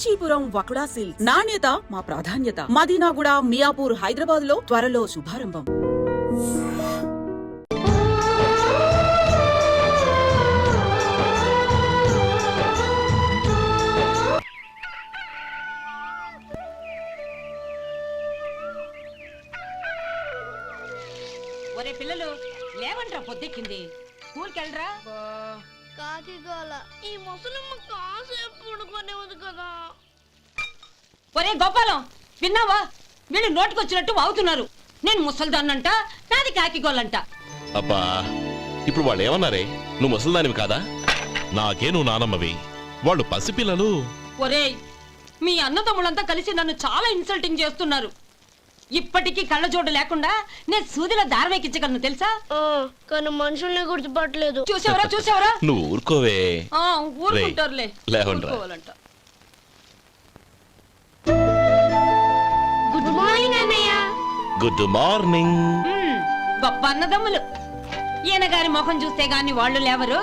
Kanchipuram వకుడా silks. నాణ్యత మా ప్రాధాన్యత. మదీనాగూడ, మియాపూర్, హైదరాబాద్ లో త్వరలో శుభారంభం. ఒరే పిల్లలు లేవంట్రా, పొద్దెక్కింది. స్కూల్కి వెళ్ళరా. కాకి గోల ఈ ముసలమ్మ కాసేపు పడుకోనేవద్దు కదా. ఒరే గోపాలం, విన్నావా? వీళ్ళు నోటికొచ్చినట్టు వాగుతున్నారు. నేను ముసల్దాన్నంట, నాది కాకిగోలంట. అబ్బా, ఇప్పుడు వాళ్ళు ఏమన్నారే? నువ్వు ముసల్దానివి కాదా? నాకే నువ్వు నానమ్మవి, వాళ్ళు పసిపిల్లలు. ఒరే, మీ అన్నదమ్ములంతా కలిసి నన్ను చాలా ఇన్సల్టింగ్ చేస్తున్నారు. ఇప్పటికీ కళ్ళజోడు లేకుండా నేను సూదిలో దారం ఎక్కించగలను తెలుసా? కానీ మనుషుల్ని గుర్తుపట్టలేదు. చూసావరా చూసావరా? నువ్వు ఊరుకోవే. ఊరుకుంటారులే. లేవండ్రా. గుడ్ మార్నింగ్ అన్నయ్య. Good morning. గొప్ప అన్నదమ్ములు. ఈయనగారి ముఖం చూస్తే గాని వాళ్ళు లేవరు,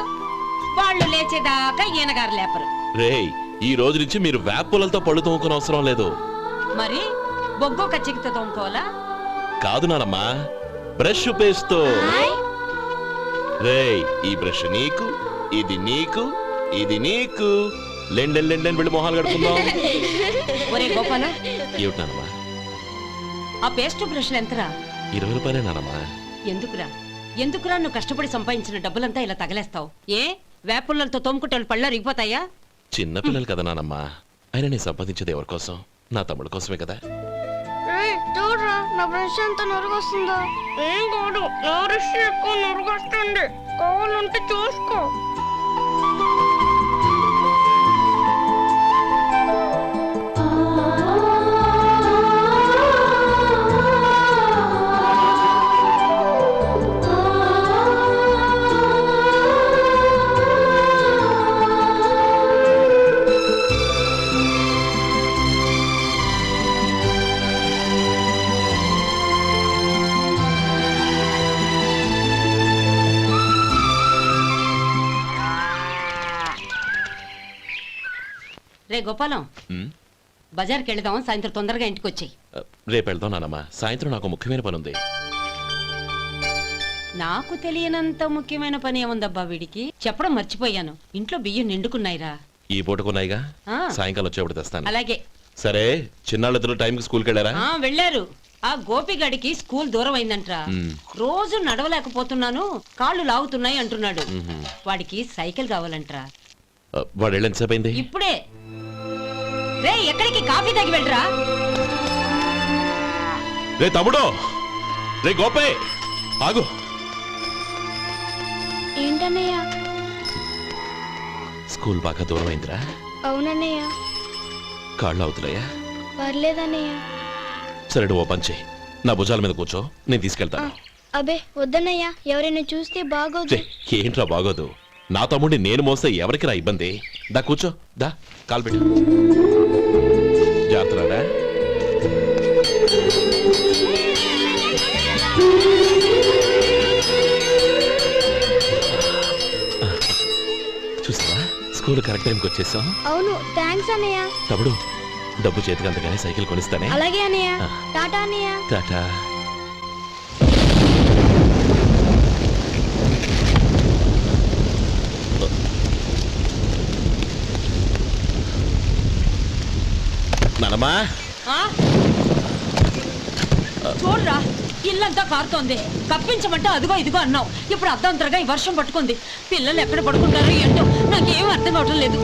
వాళ్ళు లేచేదాకా ఈయనగారు లేపరు. రేయ్, ఈ రోజు నుంచి మీరు వేపులతో పళ్ళు తోముకునే అవసరం లేదు. మరి బొగ్గో కచ్చికితో తోముకోవాలా? కాదు నానమ్మా, బ్రష్ పేస్తో. రేయ్, ఈ బ్రష్ నీకు, ఇది నీకు, ఇది నీకు. లెండెన్ వెళ్ళి మొహాలు కడుకుందాం. ఒరే గోపాల, ఏమిటి నానమ్మా? ఆ పేస్ట్ బ్రష్లు ఎంతరా? 20 రూపాయలే నానమ్మా. ఎందుకురా నువ్వు కష్టపడి సంపాదించిన డబ్బులంతా ఇలా తగలేస్తావు? ఏ వేపుల్లలతో తోముకుంటే పళ్ళ రిగిపోతాయా? చిన్న పిల్లలు కదా నానమ్మా. అయినా నేను సంపాదించేది ఎవరి కోసం? నా తమ్ముడు కోసమే కదా. చూడరా, నా బ్రష్ ఎంత నొరుగొస్తుందో. ఏం కాదు, నా బ్రష్ ఎక్కువ నొరుగొస్తుంది. కావాలంటే చూసుకో. రే గోపాలం, బజార్కి వెళదాం. సాయంత్రం తొందరగా ఇంటికి వచ్చాయి. రేపు వెళ్దాం నానమ్మా. సాయంత్రం నాకు ముఖ్యమైన పని ఉంది. నాకు తెలియనంత ముఖ్యమైన పని ఏముందబ్బా వీడికి? చెప్పడం మర్చిపోయాను. ఇంట్లో బియ్యం నిండుకున్నాయిరా. ఈ పూటకున్నాయిగా, సాయంకాలం వచ్చేప్పుడు తెస్తాను. అలాగే. సరే, చిన్నాళ్ళిద్దరు టైంకి స్కూల్కి వెళ్ళారా? వెళ్ళారు. ఆ గోపిగడికి స్కూల్ దూరం అయిందంట్రా. రోజు నడవలేకపోతున్నాను, కాళ్ళు లాగుతున్నాయి అంటున్నాడు. వాడికి సైకిల్ కావాలంట్రా. వాడు వెళ్ళి ఎంతసేపు అయింది? ఇప్పుడే. రే, ఎక్కడికి? కాఫీ తాగి వెళ్ళరా. రే తమ్ముడు, రే గోపే, ఆగు. ఏంటన్నయ్య? స్కూల్ బాగా దూరం అయిందిరా. అవునన్నయ్య. కాళ్ళు అవుతున్నాయా? పర్లేదన్నయ్య. సరే, నువ్వు ఓ పని చెయ్యి, నా భుజాల మీద కూర్చో, నేను తీసుకెళ్తాను. అబే వద్దన్నయ్య, ఎవరైనా చూస్తే బాగోదు. ఏంట్రా బాగోదు? నా తమ్ముడిని నేను మోస్తే ఎవరికి రా ఇబ్బంది? దా కూర్చో, దా కాలు పెట్టు. జాగ్రత్తరా. చూసావా, స్కూల్ కరెక్ట్ టైంకి వచ్చేసాం. అవును, థ్యాంక్స్ అన్నయ్య. తమ్ముడు, డబ్బు చేతికి అంతగానే సైకిల్ కొనిస్తానే. అలాగే అన్నయ్య. టాటా అన్నయ్య. టాటా. నానమ్మా, చూడరా, ఇల్లంతా కారుతోంది. కప్పించమంటే అదిగో ఇదిగో అన్నావు. ఇప్పుడు అర్ధంతరగా ఈ వర్షం పట్టుకుంది. పిల్లలు ఎక్కడ పడుకుంటారో ఏంటో నాకేం అర్థం కావటం లేదు.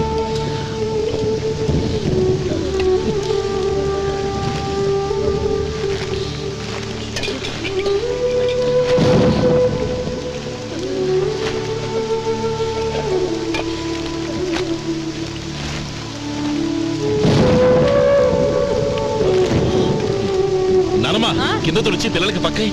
నానమ్మా, కింద తుడిచి పిల్లలకి పక్కై.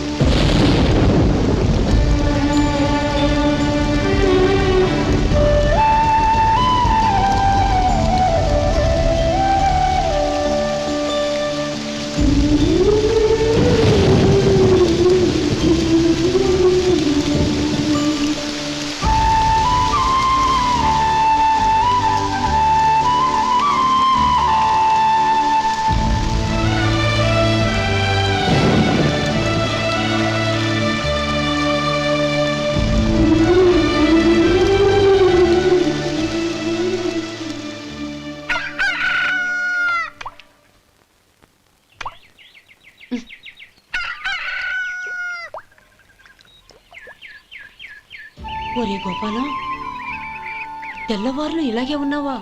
ఒరే గోపాలం, తెల్లవారులు ఇలాగే ఉన్నావా?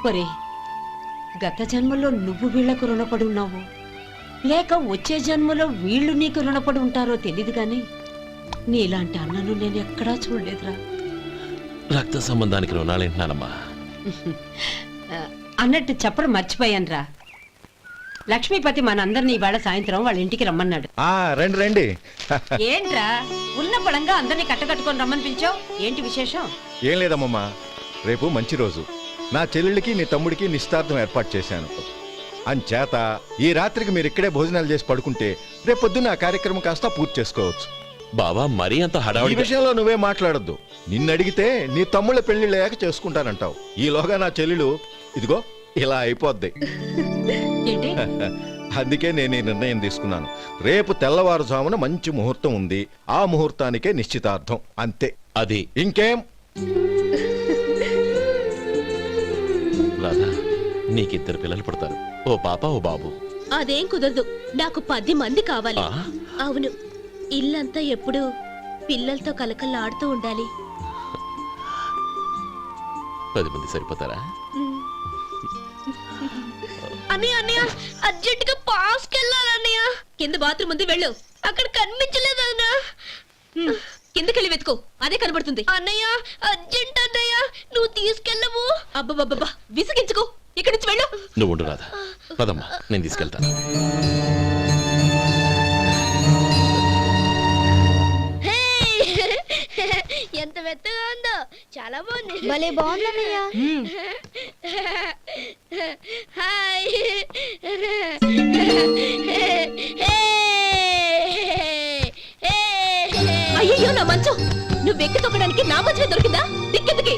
ఒరే, గత జన్మలో నువ్వు వీళ్లకు రుణపడి ఉన్నావు, లేక వచ్చే జన్మలో వీళ్ళు నీకు రుణపడి ఉంటారో తెలీదు గాని నీలాంటి అన్నను నేను ఎక్కడా చూడలేదురా. రక్త సంబంధానికి రుణాలేంటున్నానమ్మా. అన్నట్టు చెప్పడం మర్చిపోయానురా. లక్ష్మీపతి మనందరినీ ఇవాళ సాయంత్రం వాళ్ళ ఇంటికి రమ్మన్నాడు. రండి రండి. ఏంట్రా ఉన్న బలంగా అందరినీ కట్టకట్టుకొని రమ్మని పిలిచావు? ఏంటి విశేషం? ఏం లేదమ్మమ్మా, రేపు మంచి రోజు. నా చెల్లెళ్ళకి నీ తమ్ముడికి నిశ్చితార్థం ఏర్పాటు చేశాను. అంచేత ఈ రాత్రికి మీరు ఇక్కడే భోజనాలు చేసి పడుకుంటే రేపొద్దున ఆ కార్యక్రమం కాస్త పూర్తి చేసుకోవచ్చు. బావా మరీ అంత ఈ హడావిడి విషయంలో నువ్వే మాట్లాడొద్దు. నిన్ను అడిగితే నీ తమ్ముళ్ళ పెళ్లిళ్ళయ్యాక చేసుకుంటానంటావు. ఈలోగా నా చెల్లెలు ఇదిగో ఇలా అయిపోద్ది. ఏంటి? అందుకే నేను ఈ నిర్ణయం తీసుకున్నాను. రేపు తెల్లవారుజామున మంచి ముహూర్తం ఉంది. ఆ ముహూర్తానికే నిశ్చితార్థం, అంతే. అది ఇంకేం? రాధా, నీకిద్దరు పిల్లలు పుడతారు, ఓ పాప ఓ బాబు. అదేం కుదరదు, నాకు 10 మంది కావాలి. ఆ? అవును, ఇల్లంతా ఎప్పుడు పిల్లలతో కలకల్లాడుతూ ఉండాలి. 10 మంది సరిపోతారా? అన్నయ్య అన్నయ్య, అర్జెంట్ గా పాస్కి వెళ్ళాలన్నయ్య. కింద బాత్రూమ్ ఉంది, వెళ్ళు. అక్కడ కనిపించలేదు అన్న. కిందకెళ్ళి వెతుకో, అదే కనబడుతుంది. అన్నయ్య అర్జెంట్ అన్నయ్య, నువ్వు తీసుకెళ్ళవు. అబ్బబ్బబ్బా, విసిగించుకో, ఇక్కడి నుంచి వెళ్ళు. నువ్వు ఉండు రాధా, పదమ్మా నేను తీసుకెళ్తాను. ఎంత మెత్తగా ఉందో, చాలా బాగుంది. భలే బాగుంది అన్నయ్య. హాయ్. అయ్యో నా మంచం, నువ్వు ఎక్కి తొక్కడానికి నా మంచమే దొరికిందా? దిక్కెందుకి?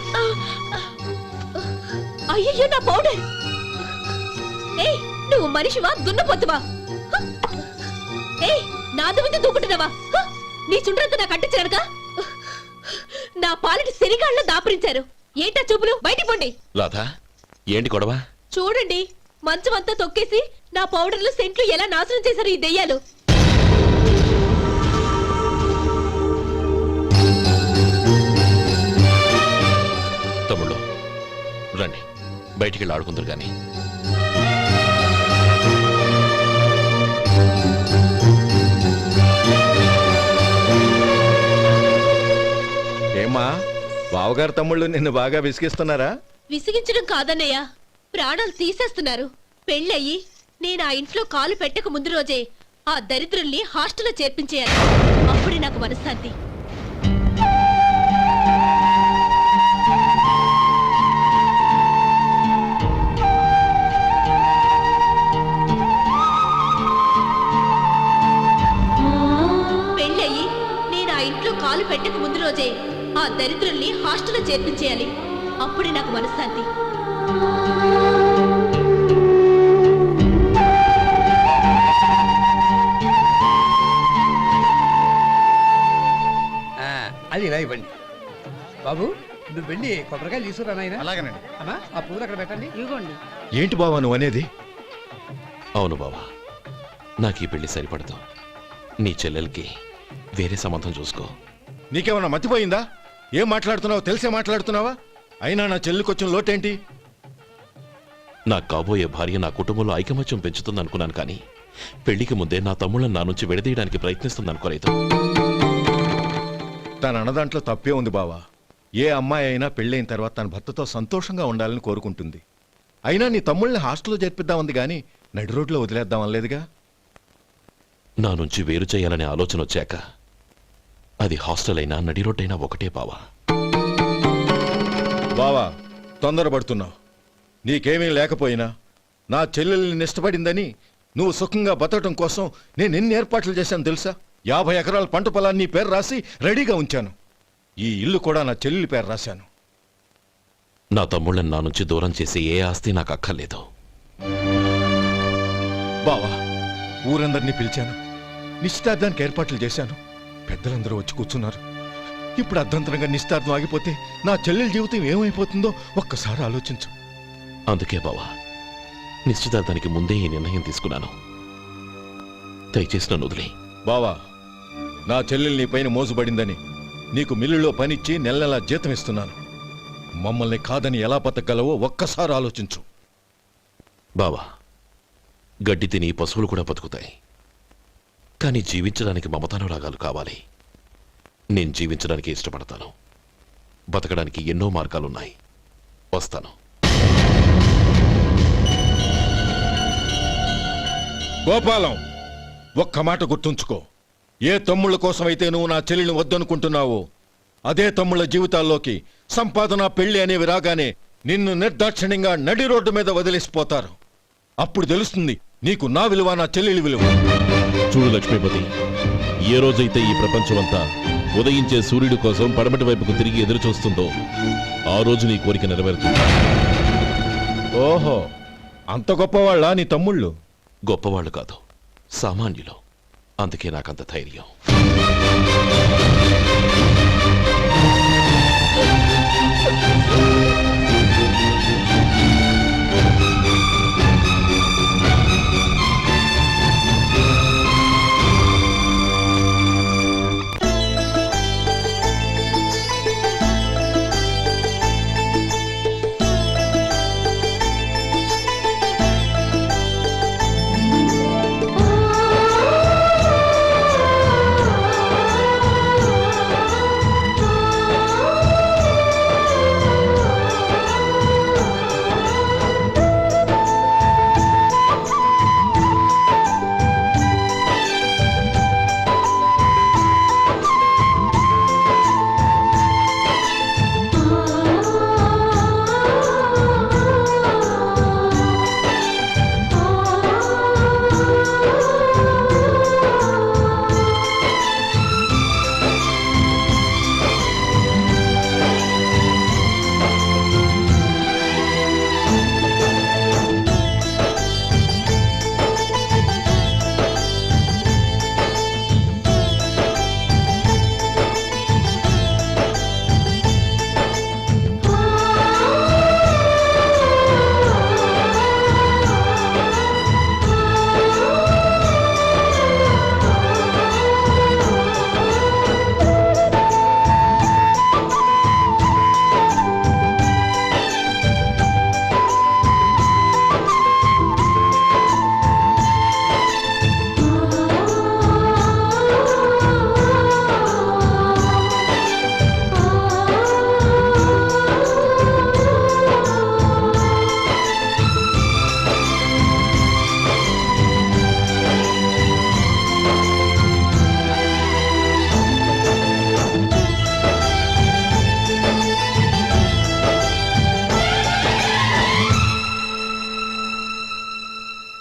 అయ్యో నా పౌడర్. ఏయ్, నువ్వు మనిషివా దున్నపోతువా? ఏయ్, నాది మీద దూకుంటున్నావా? నీ చుండ్రంతా నాకు అంటించారుగా. నా పాలిటి శనిగాళ్ళ దాపరించారు. ఏంటా చూపులు? బయటికి పోండి. రాధా, ఏంటి గొడవ? చూడండి, మంచం అంతా తొక్కేసి నా పౌడర్లు సెంట్లు ఎలా నాశనం చేశారు ఈ దెయ్యాలు. తమ్ముళ్ళు రండి, బయటికి వెళ్ళి ఆడుకుందరు కానీ. ఏమ్మా, బావగారు తమ్ముళ్ళు నిన్ను బాగా విసిగిస్తున్నారా? విసిగించడం కాదన్నయ్య, ప్రాణాలు తీసేస్తున్నారు. పెళ్ళయి నేను ఆ ఇంట్లో కాలు పెట్టక ముందు రోజే ఆ దరిద్రుల్ని హాస్టల్లో చేర్పించేయాలి. అప్పుడే నాకు మనశ్శాంతి. పెళ్ళయి నేను ఆ ఇంట్లో కాలు పెట్టక ముందు రోజే ఆ దరిద్రుల్ని హాస్టల్లో చేర్పించేయాలి. అప్పుడే నాకు మనశ్శాంతి. అది ఇలా ఇవ్వండి బాబు. నువ్వు వెళ్ళి కొబ్బరికాయలు తీసుకురా నాయనా. అలాగేనండి. అమ్మా, ఆ పూలు అక్కడ పెట్టండి. ఇవ్వండి. ఏంటి బావా నువ్వు అనేది? అవును బావా, నాకు ఈ పెళ్లి సరిపడదు. నీ చెల్లెలకి వేరే సంబంధం చూసుకో. నీకేమన్నా మతిపోయిందా? ఏం మాట్లాడుతున్నావు తెలిసే మాట్లాడుతున్నావా? అయినా నా చెల్లికొచ్చిన లోటేంటి? నా కాబోయే భార్య నా కుటుంబంలో ఐకమత్యం పెంచుతుంది అనుకున్నాను, కానీ పెళ్లికి ముందే నా తమ్ముళ్ళని నా నుంచి విడదీయడానికి ప్రయత్నిస్తుంది అనుకోలేదు. తన అన్నదాంట్లో తప్పే ఉంది బావా. ఏ అమ్మాయి అయినా పెళ్ళైన తర్వాత తన భర్తతో సంతోషంగా ఉండాలని కోరుకుంటుంది. అయినా నీ తమ్ముళ్ళని హాస్టల్లో చేర్పిద్దామంది కానీ నడి రోడ్లో వదిలేద్దాం అనలేదుగా. నా నుంచి వేరు చేయాలనే ఆలోచన వచ్చాక అది హాస్టల్ అయినా నడి రోడ్డైనా ఒకటే బావా. బావా, తొందరపడుతున్నావు. నీకేమీ లేకపోయినా నా చెల్లెల్ని ఇష్టపడిందని నువ్వు సుఖంగా బతకడం కోసం నేను ఎన్ని ఏర్పాట్లు చేశాను తెలుసా? 50 ఎకరాల పంట పొలాన్ని నీ పేరు రాసి రెడీగా ఉంచాను. ఈ ఇల్లు కూడా నా చెల్లెలి పేరు రాశాను. నా తమ్ముళ్ళని నా నుంచి దూరం చేసే ఏ ఆస్తి నాకు అక్కర్లేదు. బావా, ఊరందరినీ పిలిచాను, నిశ్చితార్థానికి ఏర్పాట్లు చేశాను. పెద్దలందరూ వచ్చి కూర్చున్నారు. ఇప్పుడు అర్ధంతరంగా నిశ్చితార్థం ఆగిపోతే నా చెల్లెల జీవితం ఏమైపోతుందో ఒక్కసారి ఆలోచించు. అందుకే బావా, నిశ్చితార్థానికి ముందే ఈ నిర్ణయం తీసుకున్నాను. దయచేసి నన్ను వదిలే. బావా, నా చెల్లెలు నీ పైన మోసుబడిందని నీకు మిల్లులో పనిచ్చి నెల నెలా జీతం ఇస్తున్నాను. మమ్మల్ని కాదని ఎలా బతకగలవో ఒక్కసారి ఆలోచించు. బావా, గడ్డి తిని పశువులు కూడా బతుకుతాయి. కానీ జీవించడానికి మమతానురాగాలు కావాలి. నేను జీవించడానికి ఇష్టపడతాను. బతకడానికి ఎన్నో మార్గాలున్నాయి. వస్తాను. గోపాలం, ఒక్క మాట గుర్తుంచుకో. ఏ తమ్ముళ్ళ కోసమైతే నువ్వు నా చెల్లిని వద్దనుకుంటున్నావో అదే తమ్ముళ్ళ జీవితాల్లోకి సంపాదన, పెళ్లి అనేవి రాగానే నిన్ను నిర్దాక్షిణ్యంగా నడి రోడ్డు మీద వదిలేసిపోతారు. అప్పుడు తెలుస్తుంది నీకు నా విలువ, నా చెల్లెలి విలువ. చూడు లక్ష్మీపతి, ఏ రోజైతే ఈ ప్రపంచమంతా ఉదయించే సూర్యుడి కోసం పడమటి వైపుకు తిరిగి ఎదురు చూస్తుందో ఆ రోజు నీ కోరిక నెరవేరుతుంది. ఓహో, అంత గొప్పవాళ్ళ నీ తమ్ముళ్ళు? గొప్పవాళ్ళు కాదు, సామాన్యులు. అందుకే నాకంత ధైర్యం.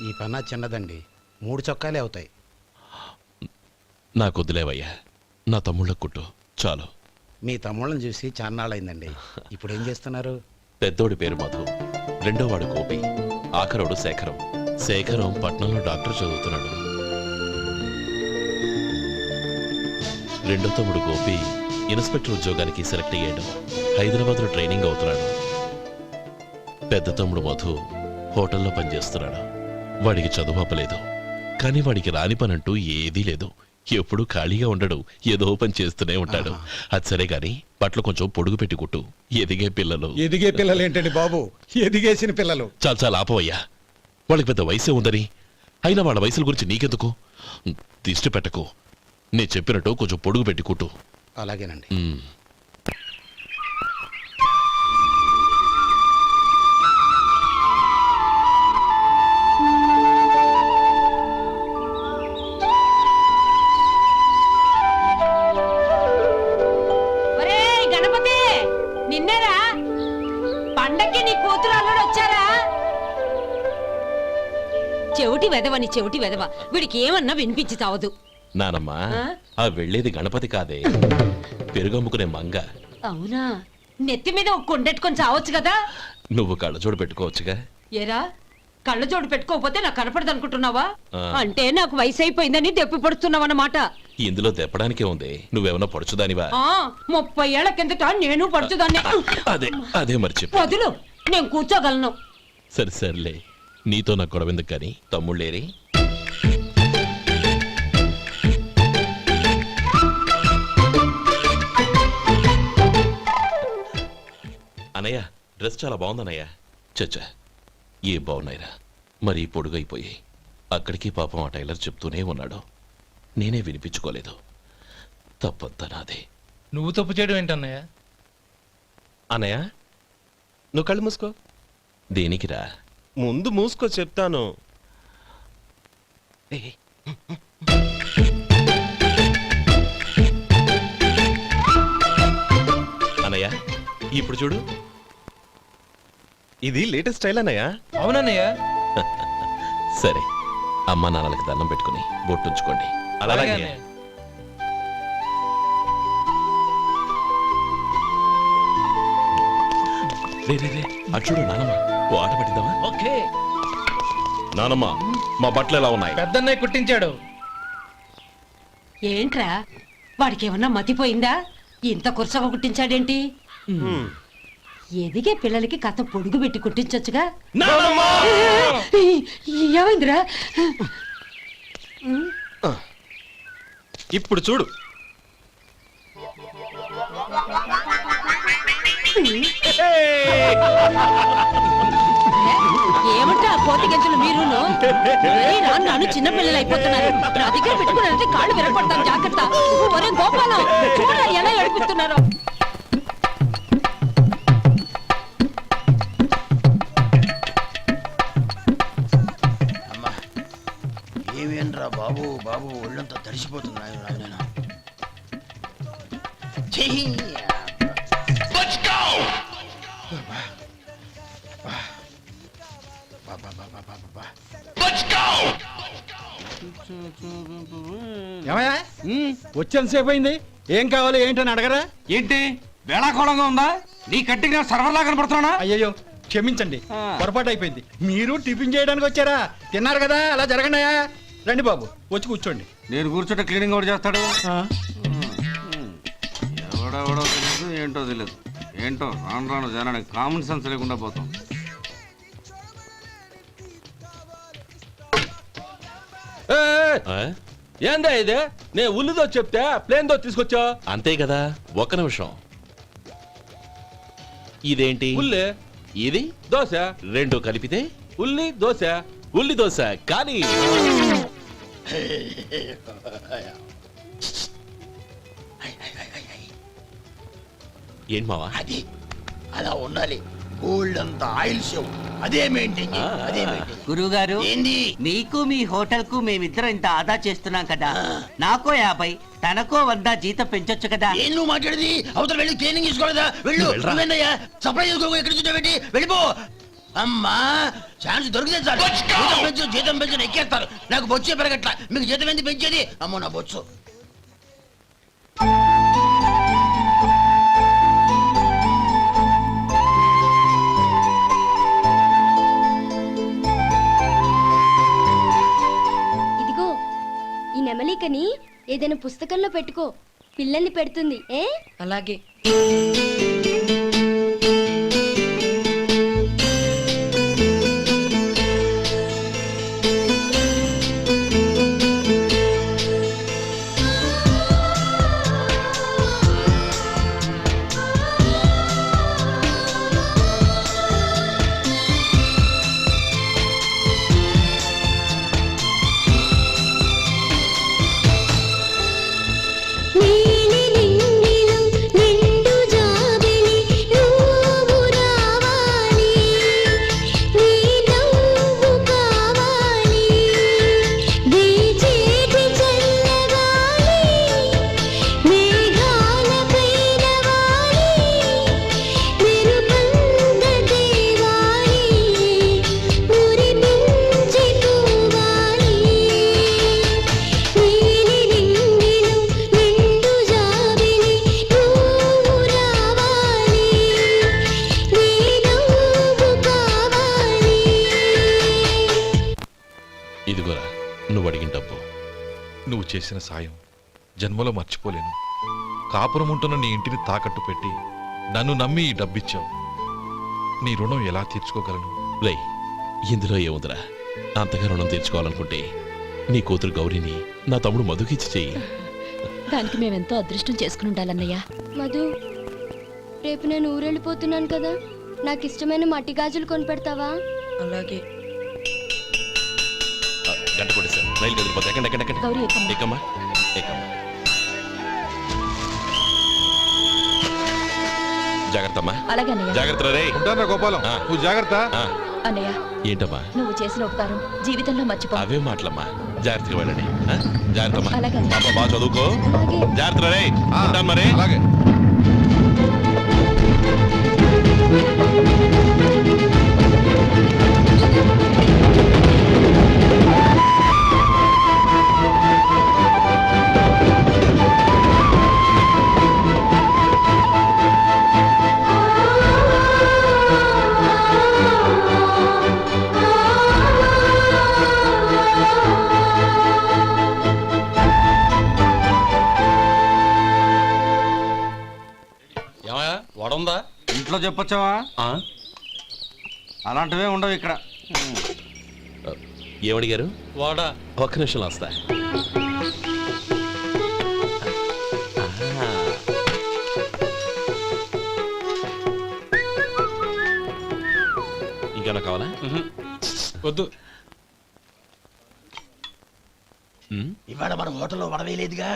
ఈ పన్నా చిన్నదండి, 3 చొక్కాలే అవుతాయి. నాకొద్దులేవయ్యా, నా తమ్ముళ్ళ కుట్టు చాలు. మీ తమ్ముళ్ళని చూసి చాన్నాళ్ళైందండి. ఇప్పుడు ఏం చేస్తున్నారు? పెద్దోడి పేరు మధు, రెండోవాడు గోపి, ఆఖరోడు శేఖరం. శేఖరం పట్నంలో డాక్టర్ చదువుతున్నాడు. రెండో తమ్ముడు గోపి ఇన్స్పెక్టర్ ఉద్యోగానికి సెలెక్ట్ అయ్యాడు. హైదరాబాద్లో ట్రైనింగ్ అవుతున్నాడు. పెద్ద తమ్ముడు మధు హోటల్లో పనిచేస్తున్నాడు. వాడికి చదువు అప్పలేదు, కానీ వాడికి రాని పనంటూ ఏదీ లేదు. ఎప్పుడూ ఖాళీగా ఉండడు, ఏదో పని చేస్తూనే ఉంటాడు. అది సరే గాని బట్టలు కొంచెం పొడుగు పెట్టి కుట్టు. ఎదిగే పిల్లలు. ఎదిగే పిల్లలు ఏంటండి బాబు, ఎదిగేసిన పిల్లలు. చాలా చాలా ఆపవయ్యా, వాళ్ళకి పెద్ద వయసే ఉందని. అయినా వాళ్ళ వయసుల గురించి నీకెందుకు? దిష్టి పెట్టకు. నేను చెప్పినట్టు కొంచెం పొడుగు పెట్టి కుట్టు. అలాగేనండి. ఒరేయ్ గణపతి, నిన్నేరా? పండక్కి నీ కూతురు అల్లుడు వచ్చారా? చెవిటి వెదవని చెవిటి వెదవ, వీడికి ఏమన్నా వినిపించి చావదు. నానమ్మా, ఆ వెళ్ళేది గణపతి కాదే, పెరుగమ్ముకునే మంగ. అవునా? నెత్తి మీద ఒక కొండెట్టుకొని చావచ్చు కదా. నువ్వు కళ్ళజోడు పెట్టుకోవచ్చుగా. ఏరా, కళ్ళ జోడు పెట్టుకోకపోతే నాకు కనపడదు అనుకుంటున్నావా? ఆ. అంటే నాకు వయసు అయిపోయిందని దెప్పి పడుతున్నావన్నమాట. ఇందులో దెప్పడానికే ఉంది. నువ్వేమన్నా పడుచుదానివా? 30 ఏళ్ల కిందట నేను పడుచుదాన్ని. అదే అదే మర్చి. వదులు, నేను కూర్చోగలను. సరే సర్లే, నీతో నాకు గొడవెందుకు కానీ. తమ్ముళ్ళేరి? అనయ్య డ్రెస్ చాలా బాగుందన్నయ్య. చచ్చా ఏ బాగున్నాయిరా, మరీ పొడుగైపోయి. అక్కడికి పాపం ఆ టైలర్ చెప్తూనే ఉన్నాడు, నేనే వినిపించుకోలేదు. తప్పంతా నాదే. నువ్వు తప్పు చేయడం ఏంటన్నయ్య? అనయ్య నువ్వు కళ్ళు మూసుకో. దేనికిరా? ముందు మూసుకో చెప్తాను. అనయ్య ఇప్పుడు చూడు. ఇది లేటెస్ట్ స్టైల్ అన్నయ్య. అవునన్నయ్య. సరే, అమ్మా నాన్నలకి దండం పెట్టుకుని బొట్టుంచుకోండి. అలాగే అలాగే. అన్నయ్య. రే రే రే, అటు చూడు నానమ్మ, ఓ ఆట పట్టిద్దామా? ఓకే. నానమ్మ, మా బట్టలు ఎలా ఉన్నాయి? పెద్దన్నయ్య కుట్టించాడు. ఏంట్రా వాడికి ఏమన్నా మతిపోయిందా? ఇంత కురసగా కుట్టించాడేంటి? ఎదిగే పిల్లలకి కథ పొడుగు పెట్టి కుట్టించొచ్చుగా. ఏమైందిరా? ఇప్పుడు చూడు. ఏమంటే ఆ కోతి గంజలు మీరును నన్ను చిన్న పిల్లలు అయిపోతున్నారు. నా దగ్గర పెట్టుకున్నారంటే కాళ్ళు విరగొడతాను, జాగ్రత్త. ఒరే గోపాలం, చూడరా ఎలా ఏడిపిస్తున్నారో. అమ్మా ఏమేంట్రా బాబు బాబు ఒళ్ళంతా తడిసిపోతుంది. నేను ఏమయ్యా వచ్చేంత సేపు అయింది, ఏం కావాలి ఏంటని అడగరా? ఏంటి వేళాకోళంగా ఉందా? నీ కట్టిగా సర్వర్లా కనపడుతున్నా? అయ్యయ్యో క్షమించండి, పొరపాటు అయిపోయింది. మీరు టిఫిన్ చేయడానికి వచ్చారా? తిన్నారు కదా, అలా జరగండియా. రండి బాబు, వచ్చి కూర్చోండి. నేను కూర్చుంటే క్లీనింగ్ కూడా చేస్తాడు. ఎవడెవడో తెలియదు, ఏంటో తెలియదు. ఏంటో రాను రాను జనానికి కామన్ సెన్స్ లేకుండా పోతాం. ఆ? ఏందా ఇది? నే ఉల్లిదో చెప్తే ప్లేన్ దో తీసుకొచ్చా. అంతే కదా, ఒక్క నిమిషం. ఇదేంటి? ఉల్లి ఇది దోశ, రెండు కలిపితే ఉల్లి దోశ. ఉల్లి దోశ. కానీ ఏంటి మావా? అది అలా ఉండాలి. గోల్డ్ అంత ఆయిల్ షో అదే మెయింటైన్ అదే మెయింటైన్. గురువుగారు, ఏంది? మీకు మీ హోటల్ కు మేమిద్దరం ఇంత ఆదా చేస్తున్నాం కదా, నాకో 50 తనకో 100 జీతం పెంచొచ్చు కదా. ఏం నువ్వు మాట్లాడేది? అవతల వెళ్ళి ట్రైనింగ్ తీసుకోలేదా? వెళ్ళు. నువ్వేందయ్యా సప్లై చేసుకో, ఎక్కడ చూసా పెట్టి వెళ్ళిపో. అమ్మా ఛాన్స్ దొరికితే చాలు. జీతం పెంచు ఎక్కేస్తారు. నాకు బొచ్చే పెరగట్ల, మీకు జీతం ఎందుకు పెంచేది? అమ్మో నా బొచ్చు. ఇదిగో ఈ నెమలికని ఏదైనా పుస్తకంలో పెట్టుకో, పిల్లల్ని పెడుతుంది. ఏ అలాగే. ఇదిగోరా నువ్వు అడిగిన డబ్బు. నువ్వు చేసిన సాయం జన్మలో మర్చిపోలేను. కాపురం ఉంటున్న నీ ఇంటిని తాకట్టు పెట్టి నన్ను నమ్మి ఈ డబ్బిచ్చావు. నీ రుణం ఎలా తీర్చుకోగలను? లే, ఇందులో ఏముందిరా? అంతగా రుణం తీర్చుకోవాలనుకుంటే నీ కూతురు గౌరీని నా తమ్ముడు మధుకిచ్చి చెయ్యి. దానికి మేమెంతో అదృష్టం చేసుకుని ఉండాలన్నయ్య. మధు, రేపు నేను ఊరెళ్ళిపోతున్నాను కదా, నాకు ఇష్టమైన మట్టి గాజులు కొనిపెడతావా? అలాగే. గంట కొట్టేశాను, రైలు కదిలిపోతే ఎక్కండి ఎక్కండి ఎక్కండి. గౌరీ, ఎక్కమ్మా. ఎక్కమ్మా ఎక్కమ్మా. జాగ్రత్త అమ్మా, అలాగే అన్నయ్య. జాగ్రత్త రే. ఉంటానా గోపాలం ఆ. నువ్వు జాగ్రత్త. ఆ, అన్నయ్య, ఏంటమ్మా నువ్వు చేసిన ఉపకారం జీవితంలో మర్చిపో. అవే మాటలమ్మా, జాగ్రత్తగా వెళ్ళండి. ఆ, జాగ్రత్త అమ్మా. అలాగే. పాప బాగా చదువుకో. అలాగే. జాగ్రత్త రే. ఆ, ఉంటాను మరి. అలాగే. ఏమయ్యా వడుందా? ఇంట్లో చెప్పొచ్చావా? అలాంటివే ఉండవు ఇక్కడ. ఏమడిగారు? వాడా ఒక్క నిమిషంలో వస్తా. ఇంకేమన్నా కావాలా? వద్దు. ఉమ్, ఇవాళ మన హోటల్లో వడవేయలేదుగా,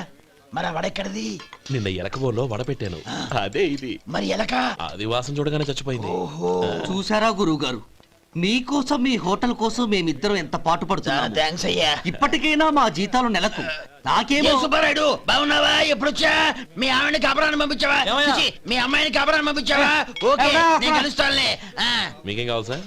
మరి ఆ వడెక్కడిది? నిన్న ఎలకబోలో వడ పెట్టాను, అదే ఇది. మరి ఎలక? అది వాసన చూడగానే చచ్చిపోయింది. చూసారా గురువు గారు, మీకోసం మీ హోటల్ కోసం మేమిద్దరం ఎంత పాటు పడుతున్నాం. థ్యాంక్స్ అయ్యా. ఇప్పటికైనా మా జీతాలు నెలకు నాకేమో. ఏ సుబ్బారాయుడు, బాగున్నావా? ఎప్పుడొచ్చా? మీ ఆవిడని కాపురాన్ని పంపించావా? ఏమయ్యా? చిచి, మీ అమ్మాయిని కాపురాన్ని పంపించావా? ఓకే, ఎవరా? నేను కలుస్తానులే. మీకేం కావాలి సార్?